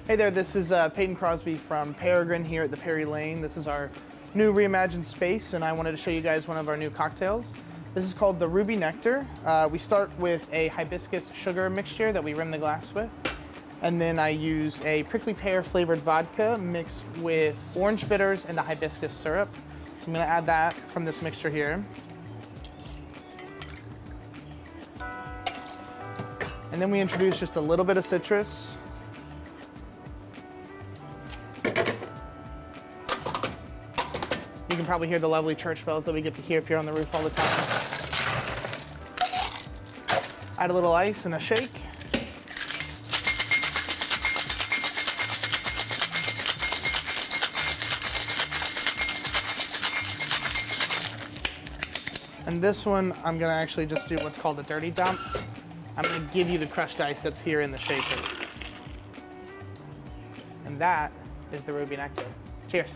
Hey there, this is Peyton Crosby from Peregrine here at the Perry Lane. This is our new reimagined space, and I wanted to show you guys one of our new cocktails. This is called the Ruby Nectar. We start with a hibiscus sugar mixture that we rim the glass with. And then I use a prickly pear flavored vodka mixed with orange bitters and a hibiscus syrup. So I'm gonna add that from this mixture here. And then we introduce just a little bit of citrus. You can probably hear the lovely church bells that we get to hear up here on the roof all the time. Add a little ice and a shake. And this one, I'm gonna actually just do what's called a dirty dump. I'm gonna give you the crushed ice that's here in the shaker. And that is the Ruby Nectar. Cheers.